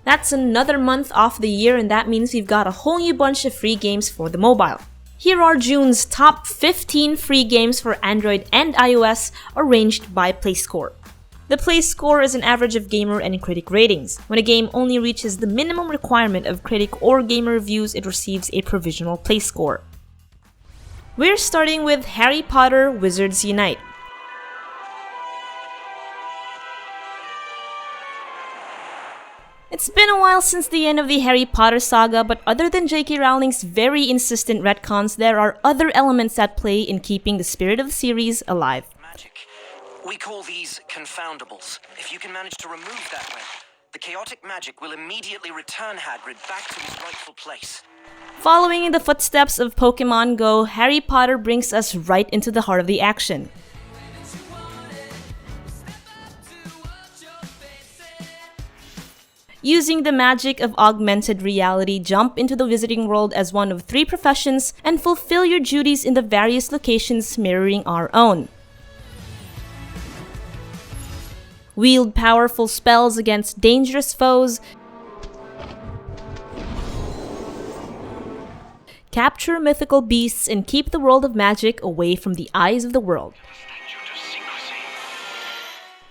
That's another month off the year, and that means we've got a whole new bunch of free games for the mobile. Here are June's top 15 free games for Android and iOS arranged by playscore. The playscore is an average of gamer and critic ratings. When a game only reaches the minimum requirement of critic or gamer reviews, it receives a provisional playscore. We're starting with Harry Potter Wizards Unite. It's been a while since the end of the Harry Potter saga, but other than J.K. Rowling's very insistent retcons, there are other elements at play in keeping the spirit of the series alive. Magic. We call these confoundables. If you can manage to remove that web, the chaotic magic will immediately return Hagrid back to his rightful place. Following in the footsteps of Pokemon Go, Harry Potter brings us right into the heart of the action. Using the magic of augmented reality, jump into the Wizarding World as one of 3 professions and fulfill your duties in the various locations mirroring our own. Wield powerful spells against dangerous foes, capture mythical beasts, and keep the world of magic away from the eyes of the world.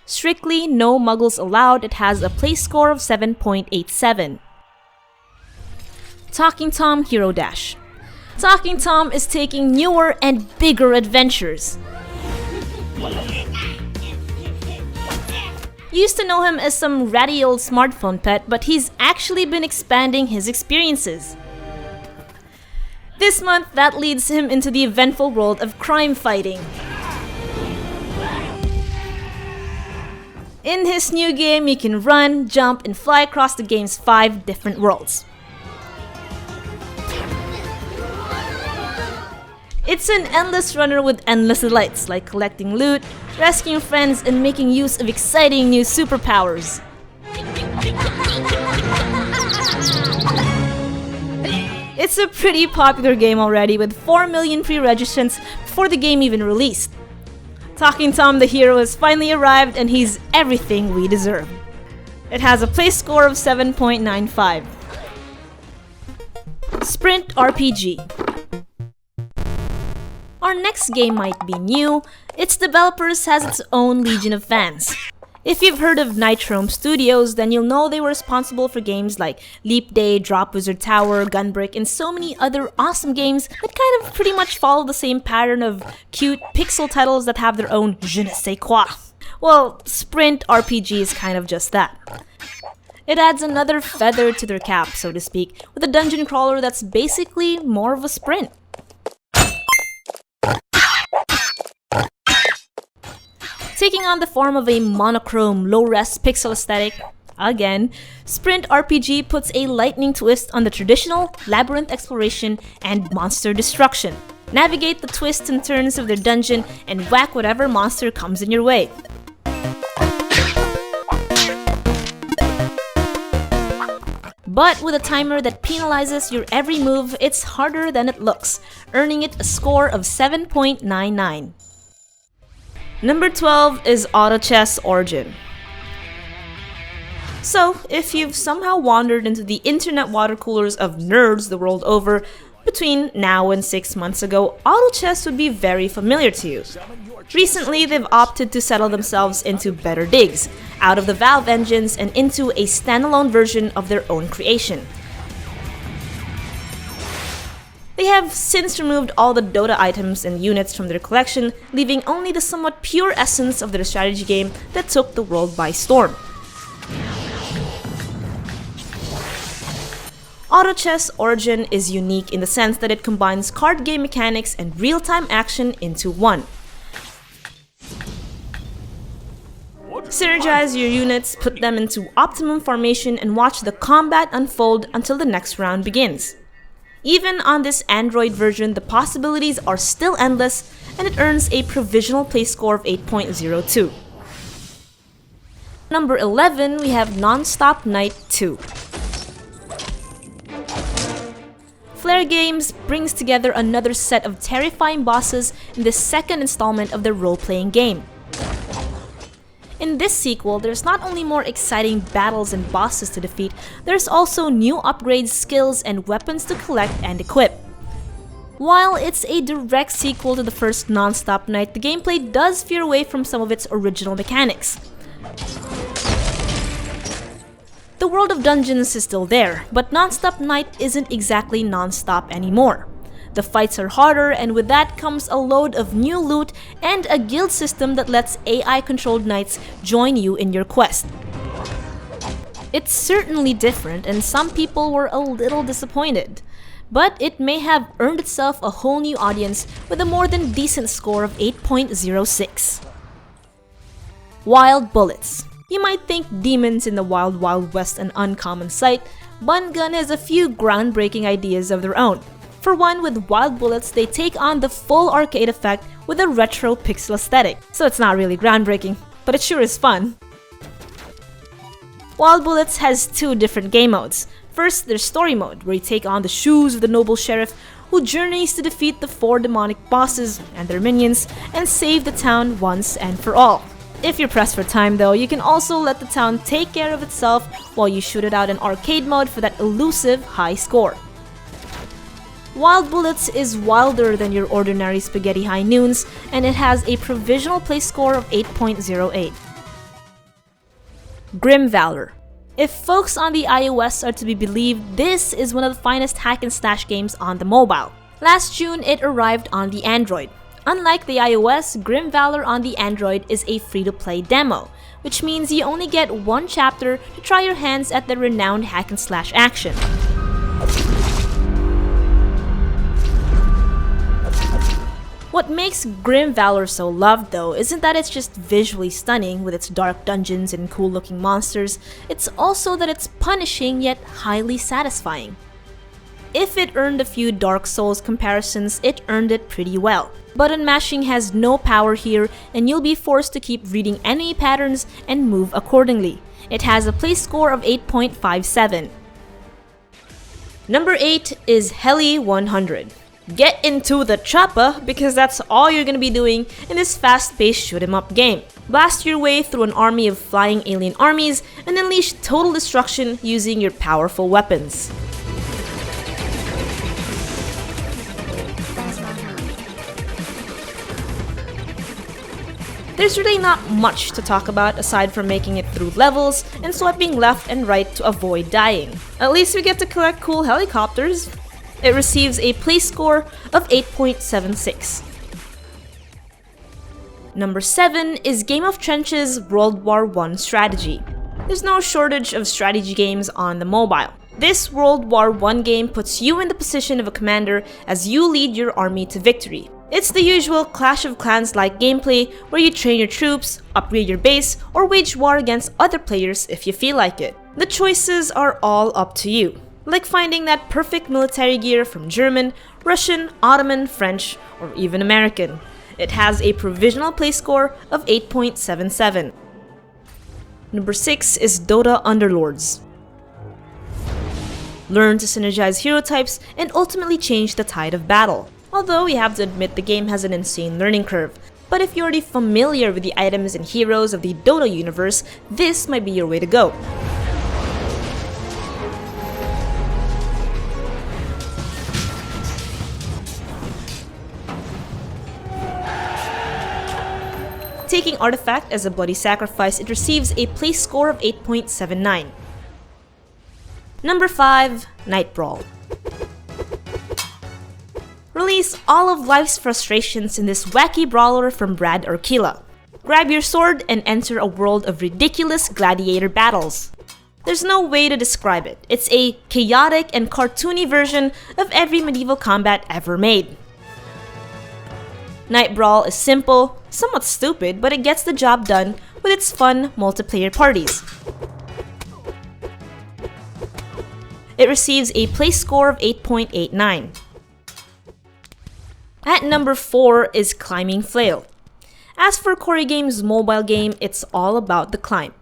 Strictly no muggles allowed, it has a playscore of 7.87. Talking Tom Hero Dash. Talking Tom is taking newer and bigger adventures. Used to know him as some ratty old smartphone pet, but he's actually been expanding his experiences. This month, that leads him into the eventful world of crime fighting. In his new game, you can run, jump, and fly across the game's 5 different worlds. It's an endless runner with endless delights, like collecting loot, rescuing friends, and making use of exciting new superpowers. It's a pretty popular game already, with 4 million pre-registrants before the game even released. Talking Tom the Hero has finally arrived, and he's everything we deserve. It has a playscore of 7.95. Sprint RPG. Our next game might be new. Its developers has its own legion of fans. If you've heard of Nitrome Studios, then you'll know they were responsible for games like Leap Day, Drop Wizard Tower, Gunbreak, and so many other awesome games that kind of pretty much follow the same pattern of cute pixel titles that have their own je ne sais quoi. Well, Sprint RPG is kind of just that. It adds another feather to their cap, so to speak, with a dungeon crawler that's basically more of a sprint. Taking on the form of a monochrome, low-res pixel aesthetic, again, Sprint RPG puts a lightning twist on the traditional labyrinth exploration and monster destruction. Navigate the twists and turns of their dungeon and whack whatever monster comes in your way. But with a timer that penalizes your every move, it's harder than it looks, earning it a score of 7.99. Number 12 is Auto Chess Origin. So, if you've somehow wandered into the internet water coolers of nerds the world over between now and 6 months ago, Auto Chess would be very familiar to you. Recently, they've opted to settle themselves into better digs, out of the Valve engines and into a standalone version of their own creation. They have since removed all the Dota items and units from their collection, leaving only the somewhat pure essence of their strategy game that took the world by storm. Auto Chess Origin is unique in the sense that it combines card game mechanics and real-time action into one. Synergize your units, put them into optimum formation, and watch the combat unfold until the next round begins. Even on this Android version, the possibilities are still endless, and it earns a provisional playscore of 8.02. Number 11, we have NonStop Night 2. Flail Games brings together another set of terrifying bosses in the second installment of their role-playing game. In this sequel, there's not only more exciting battles and bosses to defeat, there's also new upgrades, skills, and weapons to collect and equip. While it's a direct sequel to the first NonStop Night, the gameplay does veer away from some of its original mechanics. The world of dungeons is still there, but NonStop Night isn't exactly non-stop anymore. The fights are harder, and with that comes a load of new loot and a guild system that lets AI-controlled knights join you in your quest. It's certainly different, and some people were a little disappointed. But it may have earned itself a whole new audience with a more than decent score of 8.06. Wild Bullets. You might think demons in the Wild Wild West an uncommon sight. Bun Gun has a few groundbreaking ideas of their own. For one, with Wild Bullets, they take on the full arcade effect with a retro pixel aesthetic. So it's not really groundbreaking, but it sure is fun. Wild Bullets has two different game modes. First, there's Story Mode, where you take on the shoes of the noble sheriff who journeys to defeat the 4 demonic bosses and their minions and save the town once and for all. If you're pressed for time though, you can also let the town take care of itself while you shoot it out in arcade mode for that elusive high score. Wild Bullets is wilder than your ordinary spaghetti high noons, and it has a provisional play score of 8.08. Grim Valor. If folks on the iOS are to be believed, this is one of the finest hack and slash games on the mobile. Last June, it arrived on the Android. Unlike the iOS, Grim Valor on the Android is a free-to-play demo, which means you only get one chapter to try your hands at the renowned hack and slash action. What makes Grim Valor so loved though isn't that it's just visually stunning with its dark dungeons and cool looking monsters, it's also that it's punishing yet highly satisfying. If it earned a few Dark Souls comparisons, it earned it pretty well. Button mashing has no power here, and you'll be forced to keep reading enemy patterns and move accordingly. It has a play score of 8.57. Number 8 is Heli 100. Get into the chopper because that's all you're gonna be doing in this fast-paced shoot-'em-up game. Blast your way through an army of flying alien armies and unleash total destruction using your powerful weapons. There's really not much to talk about aside from making it through levels and swiping left and right to avoid dying. At least we get to collect cool helicopters. It receives a play score of 8.76. Number 7 is Game of Trenches World War I Strategy. There's no shortage of strategy games on the mobile. This World War I game puts you in the position of a commander as you lead your army to victory. It's the usual Clash of Clans-like gameplay where you train your troops, upgrade your base, or wage war against other players if you feel like it. The choices are all up to you. Like finding that perfect military gear from German, Russian, Ottoman, French, or even American. It has a provisional play score of 8.77. Number 6 is Dota Underlords. Learn to synergize hero types and ultimately change the tide of battle. Although you have to admit the game has an insane learning curve. But if you're already familiar with the items and heroes of the Dota universe, this might be your way to go. Taking Artifact as a bloody sacrifice, it receives a play score of 8.79. Number 5, Night Brawl. Release all of life's frustrations in this wacky brawler from Brad Arkila. Grab your sword and enter a world of ridiculous gladiator battles. There's no way to describe it. It's a chaotic and cartoony version of every medieval combat ever made. Night Brawl is simple, somewhat stupid, but it gets the job done with its fun multiplayer parties. It receives a play score of 8.89. At number 4 is Climbing Flail. As for Corey Games' mobile game, it's all about the climb.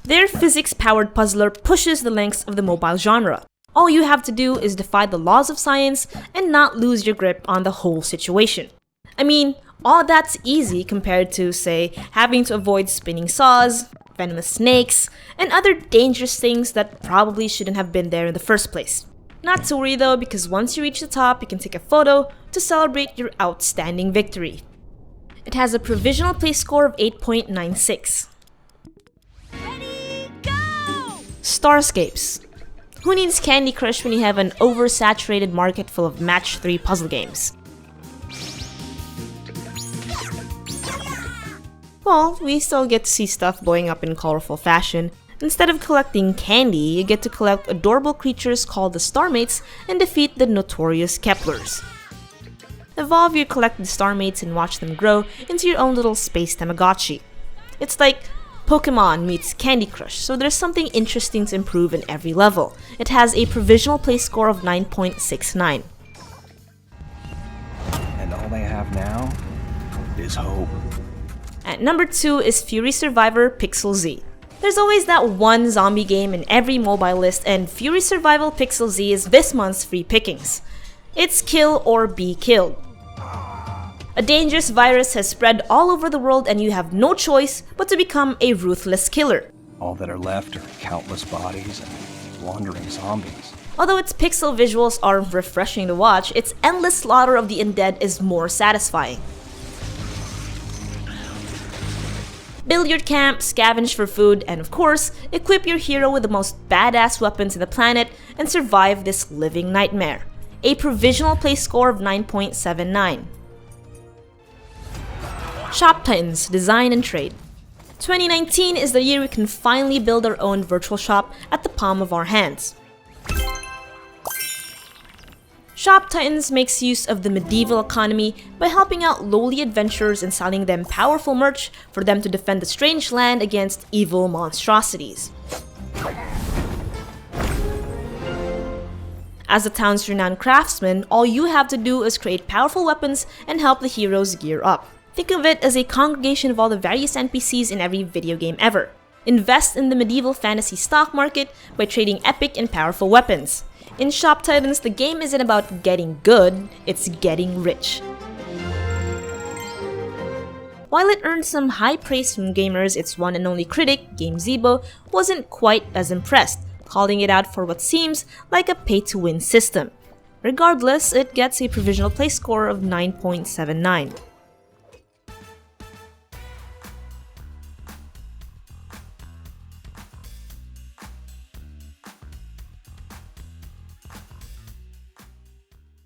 Their physics-powered puzzler pushes the lengths of the mobile genre. All you have to do is defy the laws of science and not lose your grip on the whole situation. I mean, All that's easy compared to, say, having to avoid spinning saws, venomous snakes, and other dangerous things that probably shouldn't have been there in the first place. Not to worry though, because once you reach the top, you can take a photo to celebrate your outstanding victory. It has a provisional play score of 8.96. Ready, go! Starscapes. Who needs Candy Crush when you have an oversaturated market full of match 3 puzzle games? Well, we still get to see stuff blowing up in colorful fashion. Instead of collecting candy, you get to collect adorable creatures called the Starmates and defeat the notorious Keplers. Evolve your collected Starmates and watch them grow into your own little space Tamagotchi. It's like Pokemon meets Candy Crush, so there's something interesting to improve in every level. It has a provisional play score of 9.69. And all they have now is hope. At number 2 is Fury Survivor Pixel Z. There's always that one zombie game in every mobile list, and Fury Survival Pixel Z is this month's free pickings. It's kill or be killed. A dangerous virus has spread all over the world and you have no choice but to become a ruthless killer. All that are left are countless bodies and wandering zombies. Although its pixel visuals are refreshing to watch, its endless slaughter of the undead is more satisfying. Build your camp, scavenge for food, and of course, equip your hero with the most badass weapons on the planet and survive this living nightmare. A provisional play score of 9.79. Shop Titans Design and Trade. 2019 is the year we can finally build our own virtual shop at the palm of our hands. Shop Titans makes use of the medieval economy by helping out lowly adventurers and selling them powerful merch for them to defend the strange land against evil monstrosities. As the town's renowned craftsman, all you have to do is create powerful weapons and help the heroes gear up. Think of it as a congregation of all the various NPCs in every video game ever. Invest in the medieval fantasy stock market by trading epic and powerful weapons. In Shop Titans, the game isn't about getting good, it's getting rich. While it earned some high praise from gamers, its one and only critic, GameZebo, wasn't quite as impressed, calling it out for what seems like a pay-to-win system. Regardless, it gets a provisional play score of 9.79.